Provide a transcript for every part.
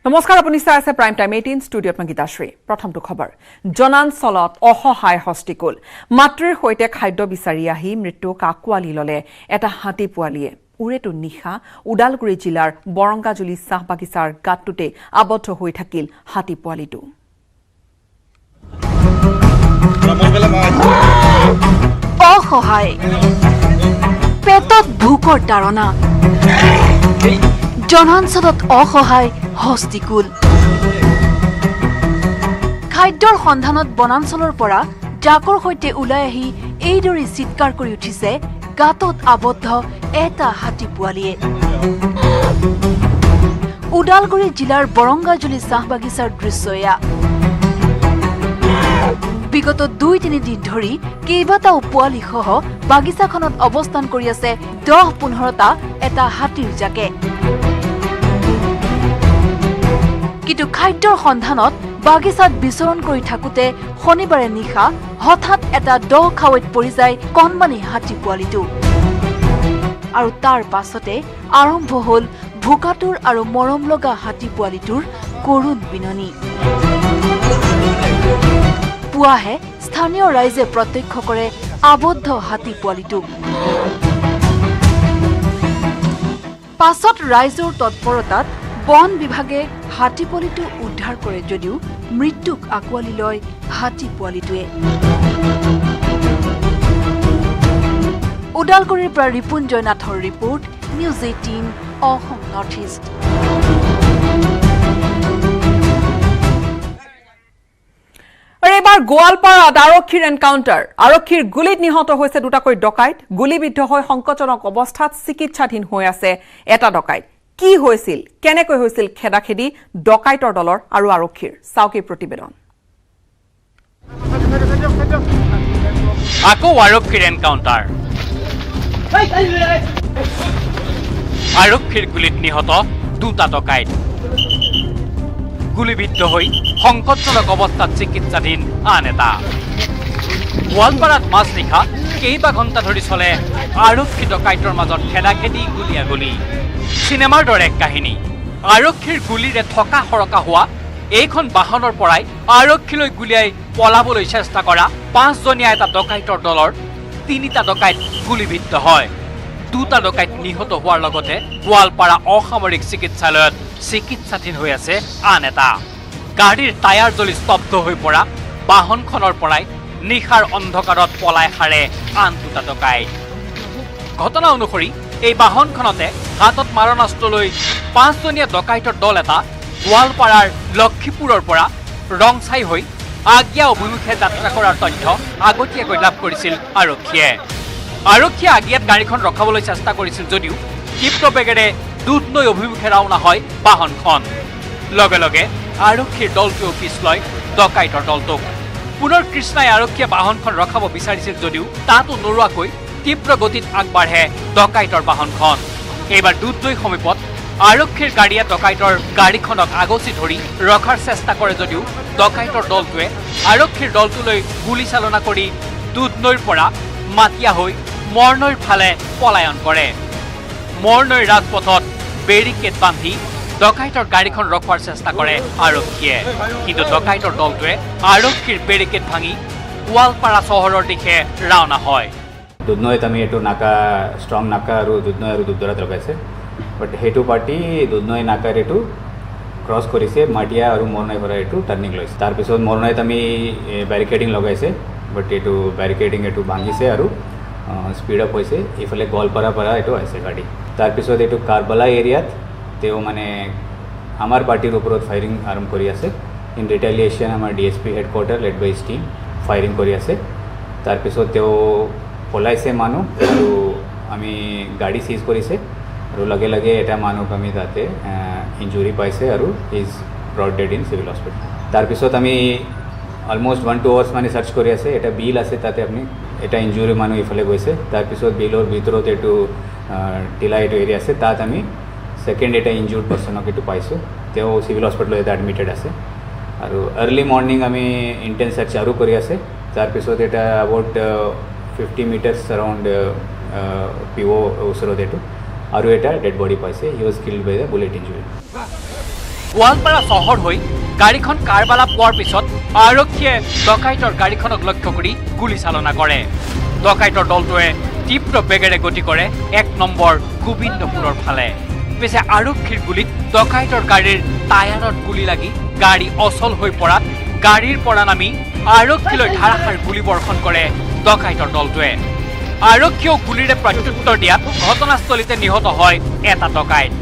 নমস্কাৰ আপুনি চাই আছে প্ৰাইম টাইম 18 ষ্টুডিঅ'ত মই গীতাশ্ৰী প্ৰথমটো খবৰ জনাঞ্চলত অসহায় হস্তিকুল মাতৃৰ সৈতে খাদ্য বিচাৰি আহি মৃত্যু কাকুৱালি ললে এটা হাতী পোৱালিয়ে উৰেটো নিশা উদালগুৰি জিলাৰ বৰংগাজুলি চাহ বাগিচাৰ গাঁতটোতে আবদ্ধ হৈ থাকিল হাতী পোৱালিটো অসহায় পেটত ভোকৰ তাৰণা জনাঞ্চলত অসহায় হস্তিকুল খাদ্যৰ সন্ধানত বনাঞ্চলৰ পৰা জাকৰ সৈতে ওলাই আহি এইদৰে চিৎকাৰ কৰি উঠিছে গাঁতত আবদ্ধ এটা হাতী পোৱালিয়ে উদালগুৰি জিলাৰ বৰংগাজুলি চাহ বাগিচাৰ দৃশ্য এয়া বিগত 2-3 দিন ধৰি কেইবাটাও পোৱালি সহ বাগিচাখনত অৱস্থান কৰি আছে 10-15টা এটা হাতীৰ জাকে কিন্তু খাদ্যৰ সন্ধানত বাগিচাত বিচৰণ কৰি থাকোতে শনিবাৰে নিশা হঠাৎ এটা খাৱৈত পৰি যায় কণমানি হাতী পোৱালিটো আৰু তাৰ পাছতে আৰম্ভ হ'ল ভোকাতুৰ আৰু মৰম লগা হাতী পোৱালিটোৰ কৰুণ বিননি পুৱাহে স্থানীয় ৰাইজে প্ৰত্যক্ষ কৰে আবদ্ধ হাতী পোৱালিটোক পাছত ৰাইজৰ তৎপৰতাত বন বিভাগে হাতী পোৱালিটো উদ্ধাৰ কৰে যদিও মৃত্যুক আঁকোৱালি লয় হাতী পোৱালিটোৱে উদালগুৰিৰ পৰা ৰিপুঞ্জয় নাথৰ report news 18 Assam north east এবাৰ গোৱালপাৰাত আৰক্ষীৰ এনকাউণ্টাৰ আৰক্ষীৰ গুলীত নিহত হৈছে দুটাকৈ ডকাইত গুলীবিদ্ধ হৈ সংকটজনক অৱস্থাত চিকিৎসাধীন হৈ আছে এটা ডকাইত কি হৈছিল কেনেকৈ হৈছিল খেদাখেদি ডকাইতৰ দলৰ আৰু আৰক্ষীৰ চাওকি প্ৰতিবেদন আকৌ আৰক্ষীৰ এনকাউণ্টাৰ আৰক্ষীৰ গুলীত নিহত দুটা ডকাইত গুলীবিদ্ধ হৈ সংকটজনক অৱস্থাত চিকিৎসাধীন আন এটা গোৱালপাৰাত মাজনিশা কেইবা ঘণ্টা ধৰি চলে আৰক্ষী ডকাইতৰ মাজত খেদাখেদি গুলীয়াগুলী চিনেমাৰ দৰে এক কাহিনী আৰক্ষীৰ গুলীৰে থকা সৰকা হোৱা এইখন বাহনৰ পৰাই আৰক্ষীলৈ গুলীয়াই পলাবলৈ চেষ্টা কৰা 5জনীয়া এটা ডকাইতৰ দলৰ 3টা ডকাইত গুলীবিদ্ধ হয় দুটা ডকাইত নিহত হোৱাৰ লগতে গোৱালপাৰা অসামৰিক চিকিৎসালয়ত চিকিৎসাধীন হৈ আছে আন এটা গাড়ীৰ টায়াৰ জ্বলি স্তব্ধ হৈ পৰা বাহনখনৰ পৰাই নিশাৰ অন্ধকাৰত পলাই সাৰে আন দুটা ডকাইত ঘটনা অনুসৰি এই বাহনখনতে হাতত মাৰণাস্ত্ৰ লৈ 5জনীয়া ডকাইতৰ দল এটা গোৱালপাৰাৰ লক্ষীপুৰৰ পৰা ৰংছাই হৈ আগিয়া অভিমুখে যাত্ৰা কৰাৰ তথ্য আগতীয়াকৈ লাভ কৰিছিল আৰক্ষীয়ে আগিয়াত গাড়ীখন ৰখাবলৈ চেষ্টা কৰিছিল যদিও ক্ষিপ্ৰ বেগেৰে দুধনৈ অভিমুখে ৰাওনা হয় বাহনখন লগে লগে আৰক্ষীৰ দলটোৱেও পিছ লয় ডকাইতৰ দলটোক পুনৰ কৃষ্ণাই আৰক্ষীয়ে বাহনখন ৰখাব বিচাৰিছিল যদিও তাতো নৰোৱাকৈ তীব্ৰ গতিত আগবাঢ়ে ডকাইতৰ বাহনখন এইবাৰ দুধনৈ সমীপত আৰক্ষীৰ গাড়ীয়ে ডকাইতৰ গাড়ীখনক আগচি ধৰি ৰখাৰ চেষ্টা কৰে যদিও ডকাইতৰ দলটোৱে আৰক্ষীৰ দলটোলৈ গুলীচালনা কৰি দুধনৈৰ পৰা মাতিয়া হৈ মৰনৈৰ ফালে পলায়ন কৰে মৰনৈৰ ৰাজপথত বেৰিকেড বান্ধি ডকাইতৰ গাড়ীখন ৰখোৱাৰ চেষ্টা কৰে আৰক্ষীয়ে কিন্তু ডকাইতৰ দলটোৱে আৰক্ষীৰ বেৰিকেড ভাঙি গোৱালপাৰা চহৰৰ দিশে ৰাওনা হয় দুধনৈত আমি এইটো নাকা ষ্ট্ৰং নাকা আৰু দুধনৈ আৰু দুধদৰাত লগাইছে বাট সেইটো পাৰ্টি দুধনৈ নাকাৰ এইটো ক্ৰছ কৰিছে মাটিয়া আৰু মৰণাই পৰা এইটো টাৰ্ণিং লৈছে তাৰপিছত মৰণাইত আমি বেৰিকেডিং লগাইছে বাট এইটো বেৰিকেডিং এইটো ভাঙিছে আৰু স্পীড আপ হৈছে এইফালে গোৱালপাৰা পৰা এইটো আহিছে গাড়ী তাৰপিছত এইটো কাৰবালা এৰিয়াত তেওঁ মানে আমাৰ পাৰ্টিৰ ওপৰত ফায়াৰিং আৰম্ভ কৰি আছে ইন ৰিটেলিয়েশ্যন আমাৰ DSP headquarter led by team firing কৰি আছে তাৰপিছত তেওঁ পলাইছে মানুহ আৰু আমি গাড়ী চিজ কৰিছে আৰু লগে লগে এটা মানুহক আমি তাতে ইঞ্জুৰি পাইছে আৰু is brought dead in civil hospital তাৰপিছত আমি অলমোষ্ট 1-2 আৱাৰ্ছ মানে চাৰ্চ কৰি আছে এটা বিল আছে তাতে আপুনি এটা ইঞ্জুৰি মানুহ ইফালে গৈছে তাৰপিছত বিলৰ ভিতৰত এইটো টিলা এইটো এৰিয়া আছে তাত আমি ছেকেণ্ড এটা ইঞ্জুৰ্ড পাৰ্চনক এইটো পাইছোঁ তেওঁ চিভিল হস্পিটেলত এটা এডমিটেড আছে আৰু আৰ্লি মৰ্ণিং আমি ইণ্টেন্স চাৰ্চ আৰু কৰি আছে তাৰপিছত এটা এবাউট 50 মিটাৰ্ছ এৰাউণ্ড PO ওচৰত এইটো আৰু এটা ডেড বডি পাইছে he was killed by the bullet injury Goalpara চহৰ হৈ গাড়ীখন কাৰবালা পোৱাৰ পিছত আৰক্ষীয়ে ডকাইতৰ গাড়ীখনক লক্ষ্য কৰি গুলীচালনা কৰে। ডকাইতৰ দলটোৱে তীব্ৰ বেগেৰে গতি কৰে 1 নম্বৰ গোবিন্দপুৰৰ ফালে। পিছে আৰক্ষীৰ গুলীত ডকাইতৰ গাড়ীৰ টায়াৰত গুলী লাগি গাড়ী অচল হৈ পৰাত গাড়ীৰ পৰা নামি আৰক্ষীলৈ ধাৰাসাৰ গুলীবৰ্ষণ কৰে ডকাইতৰ দলটোৱে। আৰক্ষীয়েও গুলীৰে প্ৰত্যুত্তৰ দিয়াত ঘটনাস্থলীতে নিহত হয় এটা ডকাইত।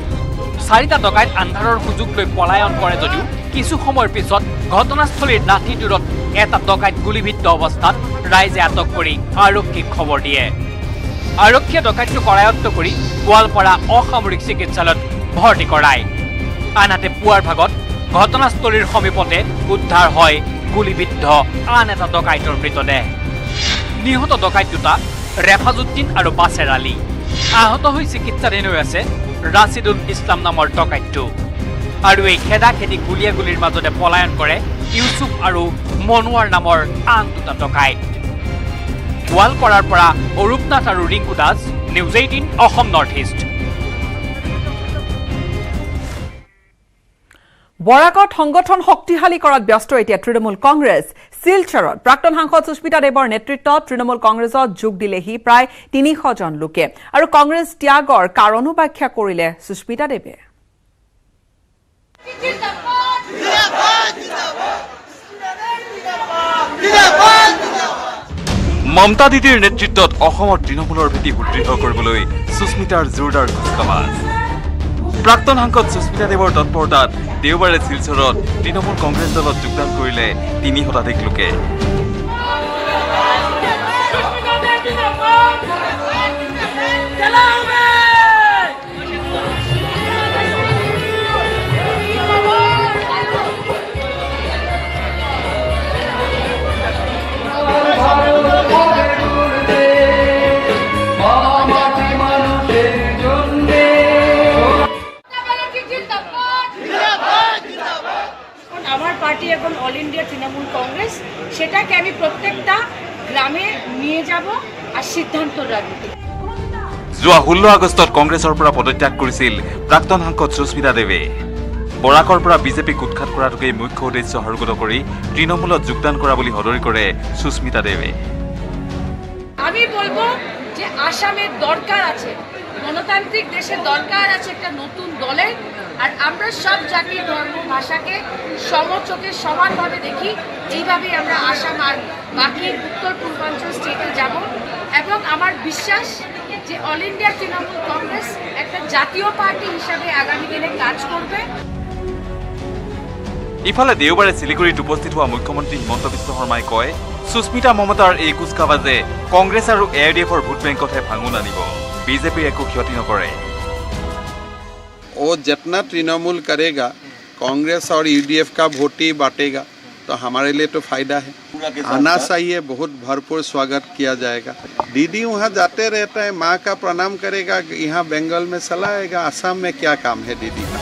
4টা ডকাইত আন্ধাৰৰ সুযোগ লৈ পলায়ন কৰে যদিও কিছু সময়ৰ পিছত ঘটনাস্থলীৰ নাতি দূৰত এটা ডকাইত গুলীবিদ্ধ অৱস্থাত ৰাইজে আটক কৰি আৰক্ষীক খবৰ দিয়ে। আৰক্ষীয়ে ডকাইতটো কৰায়ত্ব কৰি গোৱালপাৰা অসামৰিক চিকিৎসালয়ত ভৰ্তি কৰায়। আনহাতে পুৱাৰ ভাগত ঘটনাস্থলীৰ সমীপতে উদ্ধাৰ হয় গুলীবিদ্ধ আন এটা ডকাইতৰ মৃতদেহ। নিহত ডকাইত দুটা ৰেফাজুদ্দিন আৰু বাছেৰ আলী। আহত হৈ চিকিৎসাধীন হৈ আছে ৰাছিদুল ইছলাম নামৰ ডকাইতটো। আৰু এই খেদাখেদি গুলীয়াগুলীৰ মাজতে পলায়ন কৰে ইউচুফ আৰু মনোৱাৰ নামৰ আন দুটা ডকাইত। গোৱালপাৰাৰ পৰা অৰূপনাথ আৰু Rinku Das, news 18 Assam north east. বৰাকত সংগঠন শক্তিশালী কৰাত ব্যস্ত এতিয়া তৃণমূল কংগ্ৰেছ। শিলচৰত প্ৰাক্তন সাংসদ সুস্মিতা দেৱৰ নেতৃত্বত তৃণমূল কংগ্ৰেছত যোগ দিলেহি প্ৰায় 300জন লোকে। আৰু কংগ্ৰেছ ত্যাগৰ কাৰণো ব্যাখ্যা কৰিলে সুস্মিতা দেৱে। মমতা দিদিৰ নেতৃত্বত অসমৰ তৃণমূলৰ ভেটি সুদৃঢ় কৰিবলৈ সুস্মিতাৰ জোৰদাৰ কুচকাৱাজ। প্ৰাক্তন সাংসদ সুস্মিতা দেৱৰ তৎপৰতাত দেওবাৰে শিলচৰত তৃণমূল কংগ্ৰেছ দলত যোগদান কৰিলে 3 শতাধিক লোকে। পাৰ্টি এখন অল ইন্ডিয়া তৃণমূল কংগ্ৰেস, সেটাকে আমি প্ৰত্যেকটা গ্ৰামে নিয়ে যাব আৰ সিদ্ধান্ত ৰাখব। যোৱা 16 আগষ্টত কংগ্ৰেছৰ পৰা পদত্যাগ কৰিছিল প্ৰাক্তন সাংসদ সুস্মিতা দেৱে। বৰাকৰ পৰা বিজেপিক উৎখাত কৰাটোকেই মুখ্য উদ্দেশ্য সাৰোগত কৰি তৃণমূলত যোগদান কৰা বুলি সদৰি কৰে সুস্মিতা দেৱে। আমি বলবো যে আসামের দরকার আছে, গণতান্ত্রিক দেশের দরকার আছে একটা নতুন দলের। আর আমরা সব জাতি ধর্ম ভাষাকে সমচোখে সমানভাবে দেখি। এইভাবেই আমরা আসাম আর বাকি উত্তর পূর্বাঞ্চল স্টেটে যাব। এবং আমার বিশ্বাস যে অল ইন্ডিয়া তৃণমূল কংগ্রেস একটা জাতীয় পার্টি হিসাবে আগামী দিনে কাজ করবে। ইফালে দেওবাৰে শিলিগুৰিত উপস্থিত হোৱা মুখ্যমন্ত্ৰী হিমন্ত বিশ্ব শৰ্মাই কয়, সুস্মিতা মমতাৰ এই কুচকাৱাজে কংগ্ৰেছ আৰু AIDFৰ ভোট বেংকতহে ভাঙোন আনিব, বিজেপিৰ একো ক্ষতি নকৰে। वो जितना तृणमूल करेगा कांग्रेस और UDF का वोट ही बांटेगा, तो हमारे लिए तो फायदा है। आना चाहिए, बहुत भरपूर स्वागत किया जाएगा। दीदी वहाँ जाते रहता है, माँ का प्रणाम करेगा, यहाँ बंगाल में चला आएगा। असम में क्या काम है दीदी का।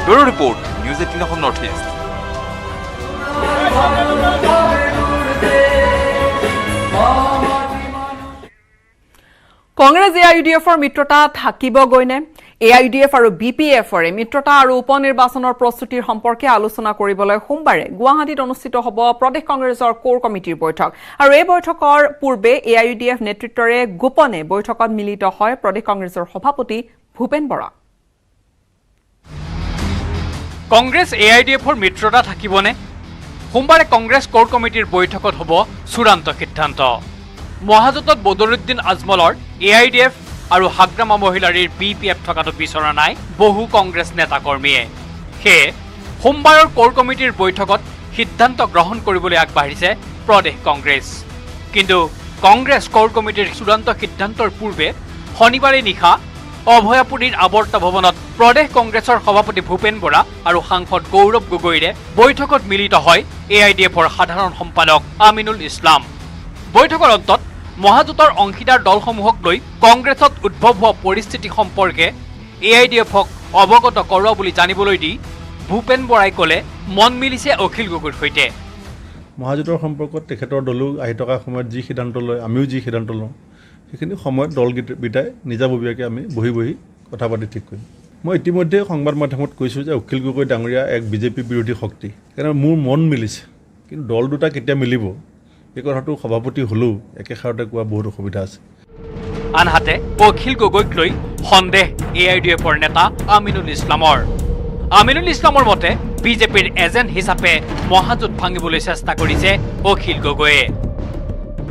Bureau report, news 18 Assam north east. Congress AIUDFৰ মিত্ৰতা থাকিবগৈনে? AIUDF আৰু BPFৰে মিত্ৰতা আৰু উপ নিৰ্বাচনৰ প্ৰস্তুতিৰ সম্পৰ্কে আলোচনা কৰিবলৈ সোমবাৰে গুৱাহাটীত অনুষ্ঠিত হ'ব প্ৰদেশ কংগ্ৰেছৰ কোৰ কমিটিৰ বৈঠক। আৰু এই বৈঠকৰ পূৰ্বে AIUDF নেতৃত্বৰে গোপনে বৈঠকত মিলিত হয় প্ৰদেশ কংগ্ৰেছৰ সভাপতি ভূপেন বৰা। কংগ্ৰেছ AIDFৰ মিত্ৰতা থাকিবনে? সোমবাৰে কংগ্ৰেছ কোৰ কমিটিৰ বৈঠকত হ'ব চূড়ান্ত সিদ্ধান্ত। মহাজোঁটত বদৰুদ্দিন আজমলৰ AIDF আৰু হাগ্ৰামা মহিলাৰীৰ BPF থকাটো বিচৰা নাই বহু কংগ্ৰেছ নেতাকৰ্মীয়ে। সেয়ে সোমবাৰৰ কোৰ কমিটিৰ বৈঠকত সিদ্ধান্ত গ্ৰহণ কৰিবলৈ আগবাঢ়িছে প্ৰদেশ কংগ্ৰেছ। কিন্তু কংগ্ৰেছ কোৰ কমিটিৰ চূড়ান্ত সিদ্ধান্তৰ পূৰ্বে শনিবাৰে নিশা অভয়াপুৰীৰ আৱৰ্ত ভৱনত প্ৰদেশ কংগ্ৰেছৰ সভাপতি ভূপেন বৰা আৰু সাংসদ গৌৰৱ গগৈৰে বৈঠকত মিলিত হয় AIDFৰ সাধাৰণ সম্পাদক আমিনুল ইছলাম। বৈঠকৰ অন্তত মহাজোঁটৰ অংশীদাৰ দলসমূহক লৈ কংগ্ৰেছত উদ্ভৱ হোৱা পৰিস্থিতি সম্পৰ্কে AIDFক অৱগত কৰোৱা বুলি জানিবলৈ দি ভূপেন বৰাই ক'লে, মন মিলিছে অখিল গগৈৰ সৈতে। মহাজোঁটৰ সম্পৰ্কত তেখেতৰ দলো আহি থকা সময়ত যি সিদ্ধান্ত লয়, আমিও যি সিদ্ধান্ত লওঁ, সেইখিনি সময়ত দলকেইটাই নিজাববীয়াকৈ আমি বহি কথা পাতি ঠিক কৰিম। মই ইতিমধ্যে সংবাদ মাধ্যমত কৈছোঁ যে অখিল গগৈ ডাঙৰীয়া এক বিজেপি বিৰোধী শক্তি কাৰণ মোৰ মন মিলিছে কিন্তু দল দুটা কেতিয়া মিলিব এই কথাটো সভাপতি হ'লেও একেষাৰতে কোৱা বহুত অসুবিধা আছে আনহাতে অখিল গগৈক লৈ সন্দেহ AIDFৰ নেতা আমিনুল ইছলামৰ মতে বিজেপিৰ এজেণ্ট হিচাপে মহাজোঁট ভাঙিবলৈ চেষ্টা কৰিছে অখিল গগৈয়ে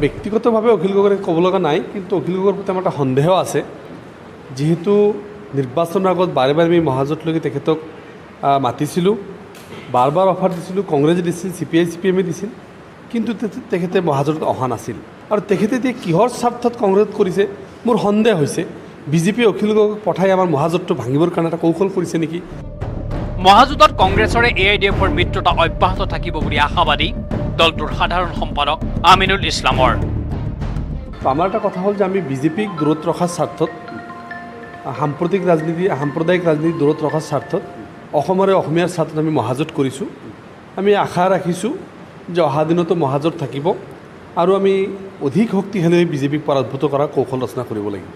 ব্যক্তিগতভাৱে অখিল গগৈৰ ক'ব লগা নাই কিন্তু অখিল গগৈৰ প্ৰতি আমাৰ এটা সন্দেহ আছে যিহেতু নিৰ্বাচনৰ আগত বাৰে বাৰে আমি মহাজোঁটলৈকে তেখেতক মাতিছিলোঁ বাৰ বাৰ অফাৰ দিছিলোঁ কংগ্ৰেছে দিছিল CPI CPMে দিছিল কিন্তু তেখেতে মহাজোঁটত অহা নাছিল আৰু তেখেতে এতিয়া কিহৰ স্বাৰ্থত কংগ্ৰেছ কৰিছে মোৰ সন্দেহ হৈছে বিজেপি অখিল গগৈক পঠাই আমাৰ মহাজোঁটটো ভাঙিবৰ কাৰণে এটা কৌশল কৰিছে নেকি মহাজোঁটত কংগ্ৰেছৰে AIDFৰ মিত্ৰতা অব্যাহত থাকিব বুলি আশাবাদী দলটোৰ সাধাৰণ সম্পাদক আমিনুল ইছলামৰ আমাৰ এটা কথা হ'ল যে আমি বিজেপিক দূৰত ৰখাৰ স্বাৰ্থত সাম্প্ৰদায়িক ৰাজনীতি দূৰত ৰখাৰ স্বাৰ্থত অসমীয়াৰ স্বাৰ্থত আমি মহাজোঁট কৰিছোঁ আমি আশা ৰাখিছোঁ যে অহা দিনতো মহাজোঁট থাকিব আৰু আমি অধিক শক্তিশালী হৈ বিজেপিক পৰাভূত কৰাৰ কৌশল ৰচনা কৰিব লাগিব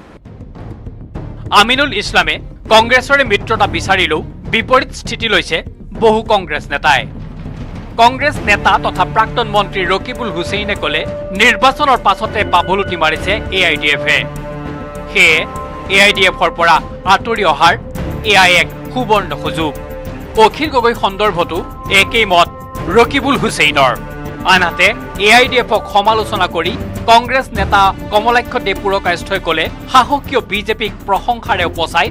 আমিনুল ইছলামে কংগ্ৰেছৰে মিত্ৰতা বিচাৰিলেও বিপৰীত স্থিতি লৈছে বহু কংগ্ৰেছ নেতাই কংগ্ৰেছ নেতা তথা প্ৰাক্তন মন্ত্ৰী ৰকিবুল হুছেইনে ক'লে নিৰ্বাচনৰ পাছতে পাভলুটি মাৰিছে AIDFে সেয়ে AIDFৰ পৰা আঁতৰি অহাৰ এয়া এক সুবৰ্ণ সুযোগ অখিল গগৈ সন্দৰ্ভতো একেই মত ৰকিবুল হুছেইনৰ আনহাতে AIDFক সমালোচনা কৰি কংগ্ৰেছ নেতা কমলাক্ষ দেৱপুৰকায়স্থই ক'লে সাহসীয় বিজেপিক প্ৰশংসাৰে উপচাই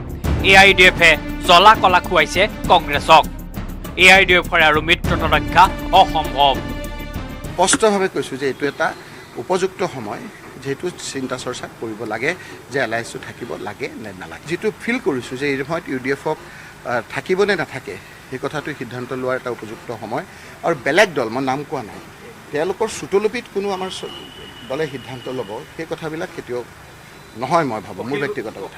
AIDFে জ্বলা কলা খুৱাইছে কংগ্ৰেছক AIDFৰে আৰু মিত্ৰতা ৰক্ষা অসম্ভৱ স্পষ্টভাৱে কৈছোঁ যে এইটো এটা উপযুক্ত সময় যেহেতু চিন্তা চৰ্চা কৰিব লাগে যে এলায়েন্সটো থাকিব লাগে নে নালাগে যিটো ফিল কৰিছোঁ যে এই সময়ত UDFক থাকিব নে নাথাকে সেই কথাটো সিদ্ধান্ত লোৱাৰ এটা উপযুক্ত সময় আৰু বেলেগ দল মই নাম কোৱা নাই তেওঁলোকৰ চুটলুপিত কোনো আমাৰ দলে সিদ্ধান্ত ল'ব সেই কথাবিলাক কেতিয়াও নহয় মই ভাবোঁ মোৰ ব্যক্তিগত কথা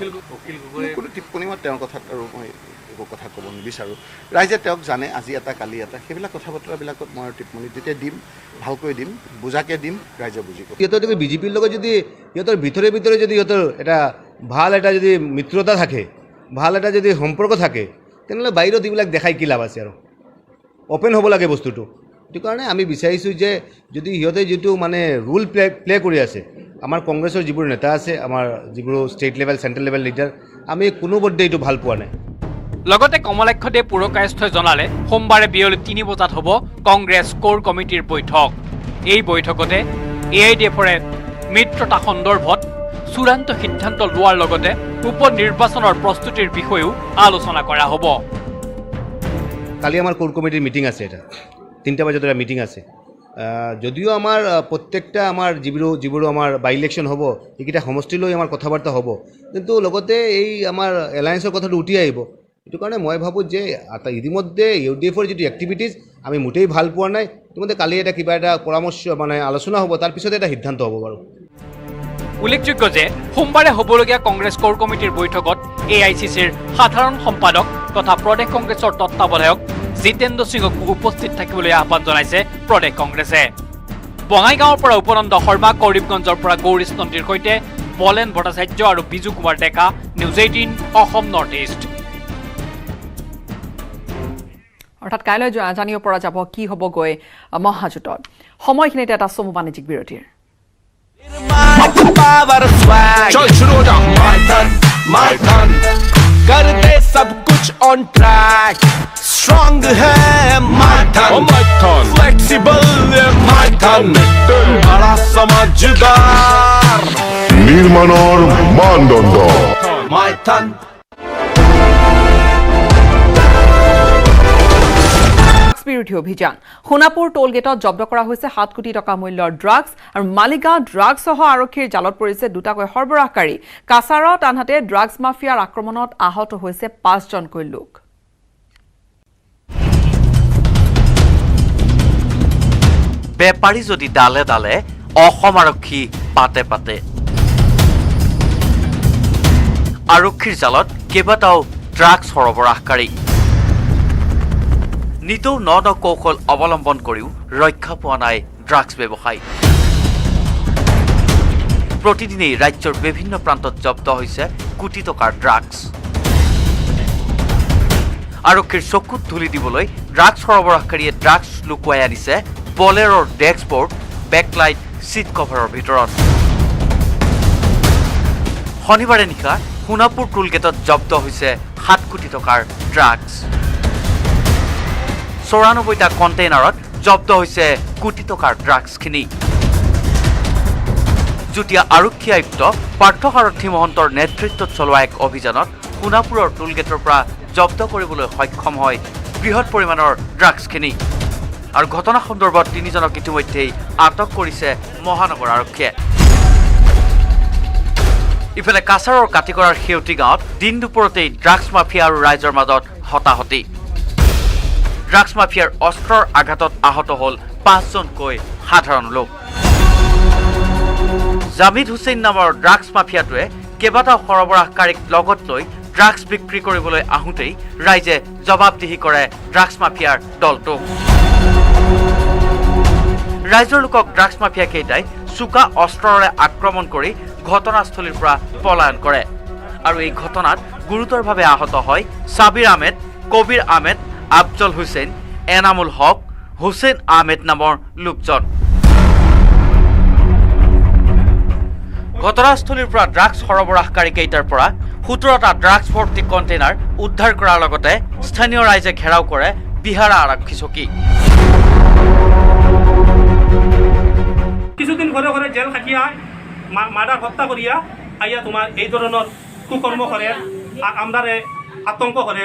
কোনো টিপ্পনী মই তেওঁৰ কথাত আৰু মই একো কথা ক'ব নিবিচাৰোঁ ৰাইজে তেওঁক জানে আজি এটা কালি এটা সেইবিলাক কথা বতৰাবিলাকত মই টিপ্পনী যেতিয়া দিম ভালকৈ দিম বুজাকৈ দিম ৰাইজে বুজিব সিহঁতৰ যদি বিজেপিৰ লগত যদি সিহঁতৰ ভিতৰে ভিতৰে যদি সিহঁতৰ এটা ভাল এটা যদি মিত্ৰতা থাকে ভাল এটা যদি সম্পৰ্ক থাকে তেনেহ'লে বাহিৰত এইবিলাক দেখাই কি লাভ আছে আৰু অ'পেন হ'ব লাগে বস্তুটো সেইটো কাৰণে আমি বিচাৰিছোঁ যে যদি সিহঁতে যিটো মানে ৰুল প্লে কৰি আছে আমাৰ কংগ্ৰেছৰ যিবোৰ নেতা আছে আমাৰ যিবোৰ state level central level leader আমি কোনোপধ্যে এইটো ভাল পোৱা নাই লগতে কমলাক্ষ দেৱ পুৰকায়স্থই জনালে সোমবাৰে বিয়লি 3 বজাত হ'ব কংগ্ৰেছ কোৰ কমিটিৰ বৈঠক এই বৈঠকতে AIDFৰে মিত্ৰতা সন্দৰ্ভত চূড়ান্ত সিদ্ধান্ত লোৱাৰ লগতে উপ নিৰ্বাচনৰ প্ৰস্তুতিৰ বিষয়েও আলোচনা কৰা হ'ব কালি আমাৰ কোৰ কমিটিৰ মিটিং আছে এটা 3টা বজাত এটা মিটিং আছে যদিও আমাৰ প্ৰত্যেকটা আমাৰ যিবোৰ আমাৰ বাই ইলেকশ্যন হ'ব এইকেইটা সমষ্টিলৈ আমাৰ কথা বাৰ্তা হ'ব কিন্তু লগতে এই আমাৰ এলায়েন্সৰ কথাটো উঠি আহিব এইটো কাৰণে মই ভাবোঁ যে ইতিমধ্যে UDFৰ যিটো এক্টিভিটিজ আমি মোটেই ভাল পোৱা নাই ইতিমধ্যে কালি এটা কিবা এটা পৰামৰ্শ মানে আলোচনা হ'ব তাৰ পিছতে এটা সিদ্ধান্ত হ'ব বাৰু উল্লেখযোগ্য যে সোমবাৰে হ'বলগীয়া কংগ্ৰেছ কোৰ কমিটিৰ বৈঠকত AICCৰ সাধাৰণ সম্পাদক তথা প্ৰদেশ কংগ্ৰেছৰ তত্ত্বাৱধায়ক জিতেন্দ্ৰ সিঙক উপস্থিত থাকিবলৈ আহ্বান জনাইছে প্ৰদেশ কংগ্ৰেছে বঙাইগাঁৱৰ পৰা উপনন্দ শৰ্মা কৰিমগঞ্জৰ পৰা গৌৰীশ নন্দীৰ সৈতে বলেন ভট্টাচাৰ্য আৰু Biju Kumar Deka news 18 Assam north east অৰ্থাৎ কাইলৈ জানিব পৰা যাব কি হ'বগৈ মহাজোঁটত সময়খিনিতে এটা চমু বাণিজ্যিক বিৰতিৰ चल शुरू हो जा my turn कर दे सब कुछ on track strong है my turn flexible है my turn बड़ा समझदार নিৰ্মাণৰ মানদণ্ড my turn বিৰোধী অভিযান সোণাপুৰ টোল গেটত জব্দ কৰা হৈছে 7 কোটি টকা মূল্যৰ ড্ৰাগছ আৰু মালিগাঁও ড্ৰাগছ সহ আৰক্ষীৰ জালত পৰিছে দুটাকৈ সৰবৰাহকাৰী কাছাৰত আনহাতে ড্ৰাগছ মাফিয়াৰ আক্ৰমণত আহত হৈছে 5 জনকৈ লোক বেপাৰী যদি ডালে ডালে অসম আৰক্ষী পাতে পাতে আৰক্ষীৰ জালত কেইবাটাও ড্ৰাগছ সৰবৰাহকাৰী নিতৌ ন কৌশল অৱলম্বন কৰিও ৰক্ষা পোৱা নাই ড্ৰাগছ ব্যৱসায়ী প্ৰতিদিনেই ৰাজ্যৰ বিভিন্ন প্ৰান্তত জব্দ হৈছে কোটি টকাৰ ড্ৰাগছ আৰক্ষীৰ চকুত ধুলি দিবলৈ ড্ৰাগছ সৰবৰাহকাৰীয়ে ড্ৰাগছ লুকুৱাই আনিছে বলেৰৰ ডেস্কবোৰ্ড, বেকলাইট, চিট কভাৰৰ ভিতৰত। শনিবাৰে নিশা সোণাপুৰ টোলগেটত জব্দ হৈছে 7 কোটি টকাৰ ড্ৰাগছ। 94টা কণ্টেইনাৰত জব্দ হৈছে কোটি টকাৰ ড্ৰাগছখিনি। যুটীয়া আৰক্ষী আয়ুক্ত পাৰ্থসাৰথী মহন্তৰ নেতৃত্বত চলোৱা এক অভিযানত সোণাপুৰৰ টোলগেটৰ পৰা জব্দ কৰিবলৈ সক্ষম হয় বৃহৎ পৰিমাণৰ ড্ৰাগছখিনি। আৰু ঘটনা সন্দৰ্ভত 3জনক ইতিমধ্যেই আটক কৰিছে মহানগৰ আৰক্ষীয়ে। ইফালে কাছাৰৰ কাটিকৰাৰ সেউতি গাঁৱত দিন দুপৰতেই ড্ৰাগছ মাফিয়া আৰু ৰাইজৰ মাজত হতাহতি। ড্ৰাগছ মাফিয়াৰ অস্ত্ৰৰ আঘাতত আহত হ'ল 5জনকৈ সাধাৰণ লোক। জামিদ হুছেইন নামৰ ড্ৰাগছ মাফিয়াটোৱে কেইবাটাও সৰবৰাহকাৰীক লগত লৈ ড্ৰাগছ বিক্ৰী কৰিবলৈ আহোঁতেই ৰাইজে জবাবদিহি কৰে ড্ৰাগছ মাফিয়াৰ দলটোক। ৰাইজৰ লোকক ড্ৰাগছ মাফিয়াকেইটাই চোকা অস্ত্ৰৰে আক্ৰমণ কৰি ঘটনাস্থলীৰ পৰা পলায়ন কৰে। আৰু এই ঘটনাত গুৰুতৰভাৱে আহত হয় ছাবিৰ আহমেদ, কবিৰ আহমেদ, আফজল হুছেইন, এনামুল হক, হুছেইন আহমেদ নামৰ লোকজন। ঘটনাস্থলীৰ পৰা ড্ৰাগছ সৰবৰাহকাৰীকেইটাৰ পৰা 17টা ড্ৰাগছ ভৰ্তি কণ্টেইনাৰ উদ্ধাৰ কৰাৰ লগতে স্থানীয় ৰাইজে ঘেৰাও কৰে বিহাৰা আৰক্ষী চকী। কিছুদিন ঘৰে ঘৰে জেল খাটিয়া মাৰ্ডাৰ হত্যা করিয়া আইয়া তোমার এই ধরনের কুকর্ম করে আর আমরারে আতঙ্ক করে।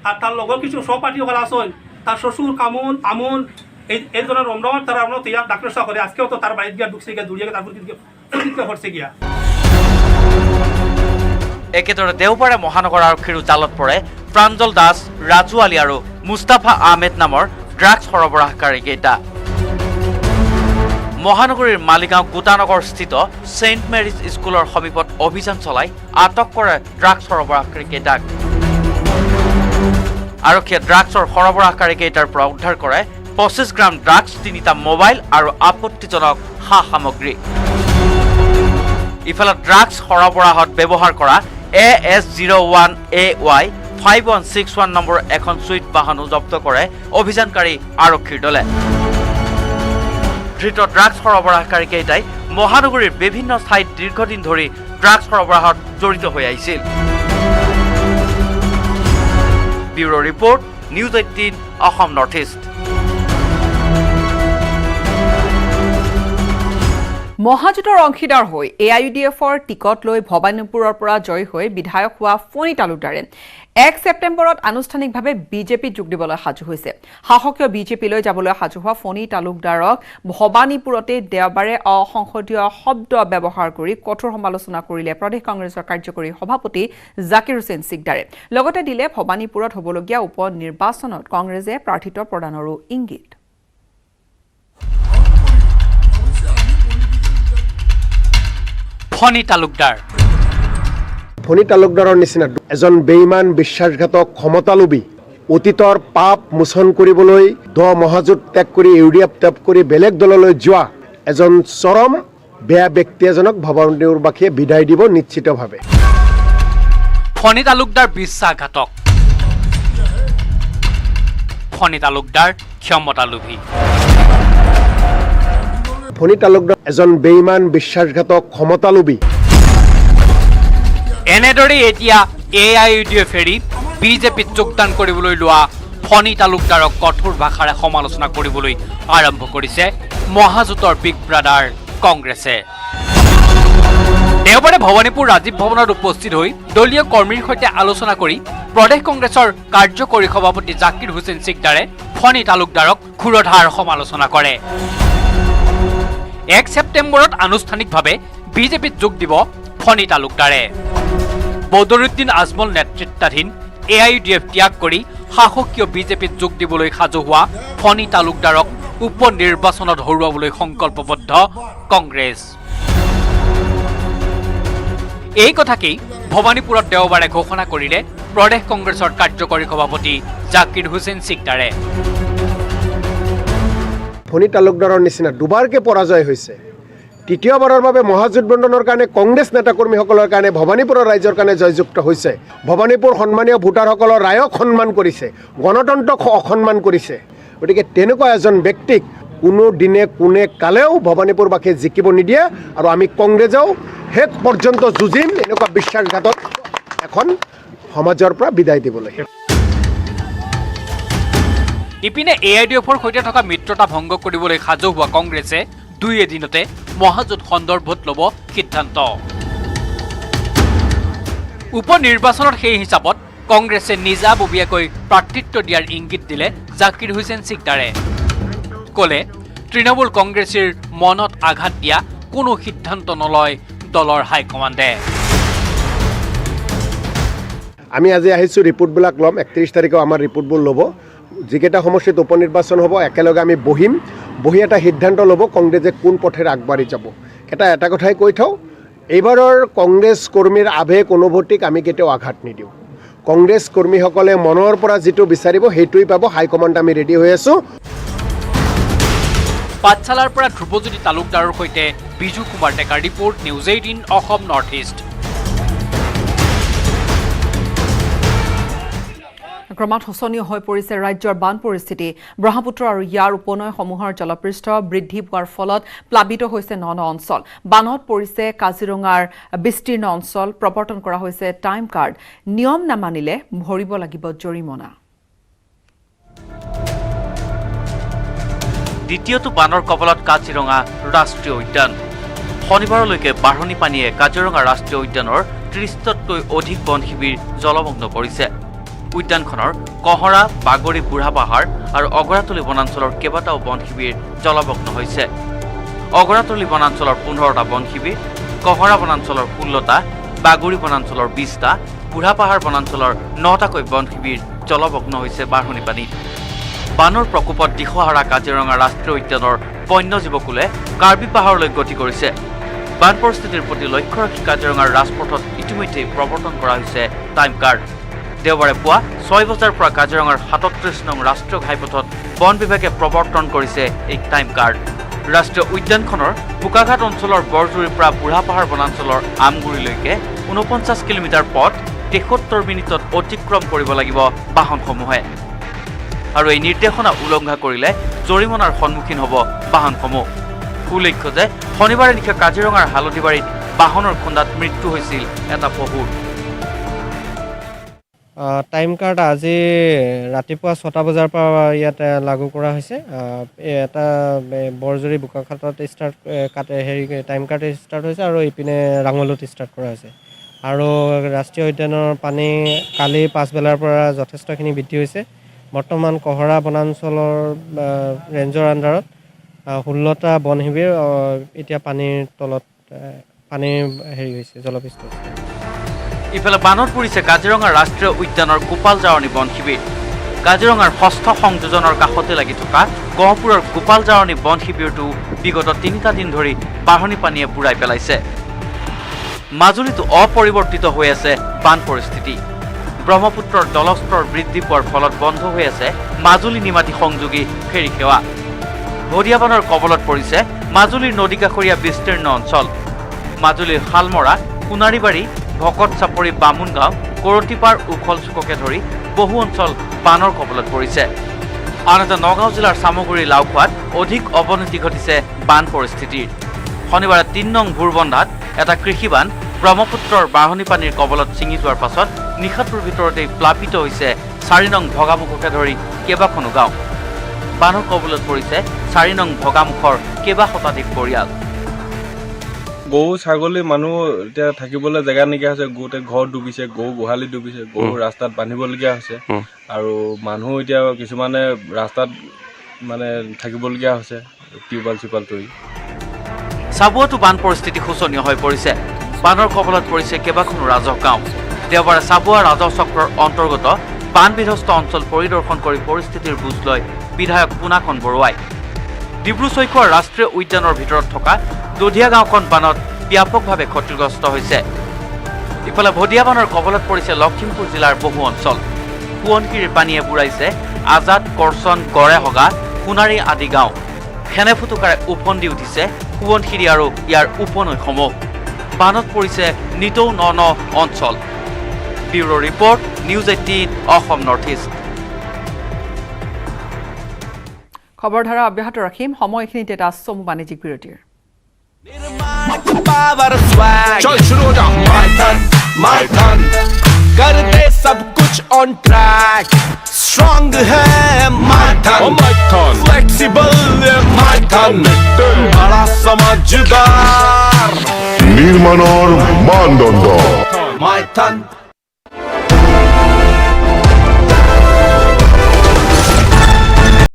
আর তার লগর কিছু সহপাঠীসকল আছেন, তার শ্বশুর কামুন আমুন এই ধরনের রমরমার তারা আমরা তৈরি ডাক্তার সহ করে। আজকেও তো তার বাড়িতে গিয়া ঢুকছে গিয়া দৌড়িয়ে তারপর করছে গিয়া। একেদৰে দেওবাৰে মহানগৰ আৰক্ষীৰ জালত পৰে প্ৰাঞ্জল দাস, ৰাজু আলী আৰু মুস্তাফা আহমেদ নামৰ ড্ৰাগছ সৰবৰাহকাৰীকেইটা। মহানগৰীৰ মালিগাঁও গোটানগৰ স্থিত ছেইণ্ট মেৰিজ স্কুলৰ সমীপত অভিযান চলাই আটক কৰে ড্ৰাগছ সৰবৰাহকাৰীকেইটাক। আৰক্ষীয়ে ড্ৰাগছৰ সৰবৰাহকাৰীকেইটাৰ পৰা উদ্ধাৰ কৰে 25 গ্ৰাম ড্ৰাগছ, 3টা মোবাইল আৰু আপত্তিজনক সা সামগ্ৰী। ইফালে ড্ৰাগছ সৰবৰাহত ব্যৱহাৰ কৰা AS01AY 5161 নম্বৰৰ এখন চুইট বাহনো জব্দ কৰে অভিযানকাৰী আৰক্ষীৰ দলে। ধৃত ড্ৰাগছ সৰবৰাহকাৰীকেইটাই মহানগৰীৰ বিভিন্ন ঠাইত দীৰ্ঘদিন ধৰি ড্ৰাগছ সৰবৰাহত জড়িত হৈ আহিছিল। Bureau report, news 18 Assam north east. মহাজোঁটৰ অংশীদাৰ হৈ AIUDFৰ টিকট লৈ ভবানীপুৰৰ পৰা জয়ী হৈ বিধায়ক হোৱা ফণী তালুকদাৰে 1 ছেপ্টেম্বৰত আনুষ্ঠানিকভাৱে বিজেপিত যোগ দিবলৈ সাজু হৈছে। সাহসীয় বিজেপিলৈ যাবলৈ সাজু হোৱা ফণী তালুকদাৰক ভবানীপুৰতে দেওবাৰে অসংসদীয় শব্দ ব্যৱহাৰ কৰি কঠোৰ সমালোচনা কৰিলে প্ৰদেশ কংগ্ৰেছৰ কাৰ্যকৰী সভাপতি জাকিৰ হুছেইন সিকদাৰে। লগতে দিলে ভবানীপুৰত হ'বলগীয়া উপ নিৰ্বাচনত কংগ্ৰেছে প্ৰাৰ্থিত্ব প্ৰদানৰো ইংগিত। ফণী তালুকদাৰ ফণী তালুকদাৰৰ নিচিনা এজন বেইমান, বিশ্বাসঘাতক, ক্ষমতালোভী, অতীতৰ পাপ মোচন কৰিবলৈ মহাজোঁট ত্যাগ কৰি ইউডিএফ ত্যাগ কৰি বেলেগ দললৈ যোৱা এজন চৰম বেয়া ব্যক্তি এজনক ভবানীপুৰবাসীয়ে বিদায় দিব নিশ্চিতভাৱে। ফণী তালুকদাৰ বিশ্বাসঘাতক, ফণী তালুকদাৰ ক্ষমতালোভী। ফণী তালুকদাৰ এজন বেইমান, বিশ্বাসঘাতক, ক্ষমতালোভী। এনেদৰে এতিয়া AIUDF এৰি বিজেপিত যোগদান কৰিবলৈ লোৱা ফণী তালুকদাৰক কঠোৰ ভাষাৰে সমালোচনা কৰিবলৈ আৰম্ভ কৰিছে মহাজোঁটৰ বিগ ব্ৰাদাৰ কংগ্ৰেছে। দেওবাৰে ভৱানীপুৰ ৰাজীৱ ভৱনত উপস্থিত হৈ দলীয় কৰ্মীৰ সৈতে আলোচনা কৰি প্ৰদেশ কংগ্ৰেছৰ কাৰ্যকৰী সভাপতি জাকিৰ হুছেইন সিকদাৰে ফণী তালুকদাৰক ক্ষুৰধাৰ সমালোচনা কৰে। 1 ছেপ্টেম্বৰত আনুষ্ঠানিকভাৱে বিজেপিত যোগ দিব ফণী তালুকদাৰে। বদৰুদ্দিন আজমল নেতৃত্বাধীন AIUDF ত্যাগ কৰি সাহসীয় বিজেপিত যোগ দিবলৈ সাজু হোৱা ফণী তালুকদাৰক উপ নিৰ্বাচনত হৰুৱাবলৈ সংকল্পবদ্ধ কংগ্ৰেছ। এই কথাকেই ভৱানীপুৰত দেওবাৰে ঘোষণা কৰিলে প্ৰদেশ কংগ্ৰেছৰ কাৰ্যকৰী সভাপতি জাকিৰ হুছেইন সিকদাৰে। ফণী তালুকদাৰৰ নিচিনা দুবাৰকে পৰাজয় হৈছে তৃতীয়বাৰৰ বাবে মহাজোটবন্ধনৰ কাৰণে কংগ্ৰেছ নেতাকৰ্মীসকলৰ কাৰণে ভৱানীপুৰৰ ৰাইজৰ কাৰণে জয়যুক্ত হৈছে ভৱানীপুৰ সন্মানীয় ভোটাৰসকলৰ ৰায়ক সন্মান কৰিছে গণতন্ত্ৰক অসন্মান কৰিছে গতিকে তেনেকুৱা এজন ব্যক্তিক কোনো দিনে কোনে কালেও ভৱানীপুৰবাসীয়ে জিকিব নিদিয়ে আৰু আমি কংগ্ৰেছেও শেষ পৰ্যন্ত যুঁজিম এনেকুৱা বিশ্বাসঘাতক এখন সমাজৰ পৰা বিদায় দিবলৈ ইপিনে AIDFৰ সৈতে থকা মিত্ৰতা ভংগ কৰিবলৈ সাজু হোৱা কংগ্ৰেছে 2 এদিনতে মহাজোঁট সন্দৰ্ভত ল'ব সিদ্ধান্ত উপ নিৰ্বাচনত সেই হিচাপত কংগ্ৰেছে নিজাববীয়াকৈ প্ৰাৰ্থিত্ব দিয়াৰ ইংগিত দিলে জাকিৰ হুছেইন সিকদাৰে ক'লে তৃণমূল কংগ্ৰেছৰ মনত আঘাত দিয়া কোনো সিদ্ধান্ত নলয় দলৰ হাইকমাণ্ডে আমি আজি আহিছোঁ ৰিপৰ্টবিলাক ল'ম 31 তাৰিখে আমাৰ ৰিপৰ্টবোৰ ল'ব যিকেইটা সমষ্টিত উপ নিৰ্বাচন হ'ব একেলগে আমি বহি এটা সিদ্ধান্ত ল'ব কংগ্ৰেছে কোন পথেৰে আগবাঢ়ি যাব এটা কথাই কৈ থওঁ এইবাৰৰ কংগ্ৰেছ কৰ্মীৰ আৱেগ অনুভূতিক আমি কেতিয়াও আঘাত নিদিওঁ কংগ্ৰেছ কৰ্মীসকলে মনৰ পৰা যিটো বিচাৰিব সেইটোৱেই পাব হাইকমাণ্ড আমি ৰেডি হৈ আছোঁ পাঠশালাৰ পৰা ধ্ৰুৱজ্যোতি তালুকদাৰৰ সৈতে বিজু কুমাৰ ডেকাৰ report news 18 Assam north east ক্ৰমাৎ শোচনীয় হৈ পৰিছে ৰাজ্যৰ বান পৰিস্থিতি ব্ৰহ্মপুত্ৰ আৰু ইয়াৰ উপনৈসমূহৰ জলপৃষ্ঠ বৃদ্ধি পোৱাৰ ফলত প্লাবিত হৈছে ন অঞ্চল বানত পৰিছে কাজিৰঙাৰ বিস্তীৰ্ণ অঞ্চল প্ৰৱৰ্তন কৰা হৈছে টাইম কাৰ্ড নিয়ম নামানিলে ভৰিব লাগিব জৰিমনা দ্বিতীয়টো বানৰ কবলত কাজিৰঙা ৰাষ্ট্ৰীয় উদ্যান শনিবাৰলৈকে বাঢ়নি পানীয়ে কাজিৰঙা ৰাষ্ট্ৰীয় উদ্যানৰ 30তকৈ অধিক বন শিবিৰ জলমগ্ন কৰিছে উদ্যানখনৰ কহৰা বাগৰি বুঢ়া পাহাৰ আৰু অগৰাতলি বনাঞ্চলৰ কেইবাটাও বন শিবিৰ জলমগ্ন হৈছে অগৰাতলি বনাঞ্চলৰ 15টা বন শিবিৰ কহৰা বনাঞ্চলৰ 16টা বাগৰি বনাঞ্চলৰ 20টা বুঢ়া পাহাৰ বনাঞ্চলৰ 9টাকৈ বন শিবিৰ জলমগ্ন হৈছে বাঢ়নি পানীত বানৰ প্ৰকোপত দিশহাৰা কাজিৰঙা ৰাষ্ট্ৰীয় উদ্যানৰ বন্যজীৱকুলে কাৰ্বি পাহাৰলৈ গতি কৰিছে বান পৰিস্থিতিৰ প্ৰতি লক্ষ্য ৰাখি কাজিৰঙাৰ ৰাজপথত ইতিমধ্যে প্ৰৱৰ্তন কৰা হৈছে টাইম কাৰ্ড দেওবাৰে পুৱা 6 বজাৰ পৰা কাজিৰঙাৰ 37 নং ৰাষ্ট্ৰীয় ঘাইপথত বন বিভাগে প্ৰৱৰ্তন কৰিছে এই টাইম কাৰ্ড ৰাষ্ট্ৰীয় উদ্যানখনৰ বোকাঘাট অঞ্চলৰ বৰজুৰিৰ পৰা বুঢ়া পাহাৰ বনাঞ্চলৰ আমগুৰিলৈকে 49 কিলোমিটাৰ পথ 73 মিনিটত অতিক্ৰম কৰিব লাগিব বাহনসমূহে আৰু এই নিৰ্দেশনা উলংঘা কৰিলে জৰিমনাৰ সন্মুখীন হ'ব বাহনসমূহ উল্লেখ্য যে শনিবাৰে নিশা কাজিৰঙাৰ হালদিবাৰীত বাহনৰ খুন্দাত মৃত্যু হৈছিল এটা পহুৰ টাইম কাৰ্ড আজি ৰাতিপুৱা 6টা বজাৰ পৰা ইয়াত লাগু কৰা হৈছে এটা বৰজুৰি বোকাখাটত টাইম কাৰ্ড ষ্টাৰ্ট হৈছে আৰু ইপিনে ৰাঙলত ষ্টাৰ্ট কৰা হৈছে আৰু ৰাষ্ট্ৰীয় উদ্যানৰ পানী কালি পাছবেলাৰ পৰা যথেষ্টখিনি বৃদ্ধি হৈছে বৰ্তমান কহৰা বনাঞ্চলৰ ৰেঞ্জৰ আণ্ডাৰত 16টা বন শিবিৰ এতিয়া পানীৰ তলত পানীৰ হৈছে জলপৃষ্ঠ ইফালে বানত পৰিছে কাজিৰঙা ৰাষ্ট্ৰীয় উদ্যানৰ গোপাল জাৰণী বন শিবিৰ কাজিৰঙাৰ ষষ্ঠ সংযোজনৰ কাষতে লাগি থকা গহপুৰৰ গোপাল জাৰণী বন শিবিৰটো বিগত 3টা দিন ধৰি বাঢ়নি পানীয়ে বুঢ়াই পেলাইছে মাজুলীতো অপৰিৱৰ্তিত হৈ আছে বান পৰিস্থিতি ব্ৰহ্মপুত্ৰৰ জলস্তৰ বৃদ্ধি পোৱাৰ ফলত বন্ধ হৈ আছে মাজুলী নিমাতী সংযোগী ফেৰী সেৱা ভদিয়াবানৰ কবলত পৰিছে মাজুলীৰ নদীকাষৰীয়া বিস্তীৰ্ণ অঞ্চল মাজুলীৰ শালমৰা সোণাৰীবাৰী ভকত চাপৰি বামুণগাঁও কৰতিপাৰ উখল চুককে ধৰি বহু অঞ্চল বানৰ কবলত পৰিছে আনহাতে নগাঁও জিলাৰ চামগুৰি লাওখোৱাত অধিক অৱনতি ঘটিছে বান পৰিস্থিতিৰ শনিবাৰে 3 নং ভোৰবন্ধাত এটা কৃষিবান ব্ৰহ্মপুত্ৰৰ বাঢ়নি পানীৰ কবলত ছিঙি যোৱাৰ পাছত নিশাটোৰ ভিতৰতেই প্লাবিত হৈছে 4 নং ভগামুখকে ধৰি কেইবাখনো গাঁও বানৰ কবলত পৰিছে 4 নং ভগামুখৰ কেইবা শতাধিক পৰিয়াল গৰু ছাগলী মানুহ এতিয়া থাকিবলৈ জেগা নাইকিয়া হৈছে গোটেই ঘৰ ডুবিছে গৰু গোহালি ডুবিছে গৰু ৰাস্তাত বান্ধিবলগীয়া হৈছে আৰু মানুহ এতিয়া কিছুমানে ৰাস্তাত মানে থাকিবলগীয়া হৈছে টিউবাল চিপাল তৰি চাবুৱাতো বান পৰিস্থিতি শোচনীয় হৈ পৰিছে বানৰ কবলত পৰিছে কেইবাখনো ৰাজহ গাঁও দেওবাৰে চাবুৱা ৰাজহ চক্ৰৰ অন্তৰ্গত বান বিধ্বস্ত অঞ্চল পৰিদৰ্শন কৰি পৰিস্থিতিৰ বুজ লয় বিধায়ক পুনাখন বৰুৱাই ডিব্ৰু চৈখোৱা ৰাষ্ট্ৰীয় উদ্যানৰ ভিতৰত থকা দধিয়া গাঁওখন বানত ব্যাপকভাৱে ক্ষতিগ্ৰস্ত হৈছে ইফালে ভদিয়াবানৰ কবলত পৰিছে লখিমপুৰ জিলাৰ বহু অঞ্চল সোৱণশিৰিৰ পানীয়ে বুঢ়াইছে আজাদ কৰচন গড়েহগা সোণাৰী আদি গাঁও খেনে ফুটুকাৰে উফন্দি উঠিছে সোৱণশিৰি আৰু ইয়াৰ উপনৈসমূহ বানত পৰিছে নিতৌ ন অঞ্চল bureau report news 18 Assam north east খবৰধাৰা অব্যাহত ৰাখিম সময় এইখিনিতে এটা চমু বাণিজ্যিক বিৰতিৰ पावर स्वैग चल शुरू हो जा माय धन कर दे सब कुछ ऑन ट्रैक स्ट्रांग है माय धन फ्लेक्सिबल माय धन बड़ा समझदार নিৰ্মাণৰ মানদণ্ড माय धन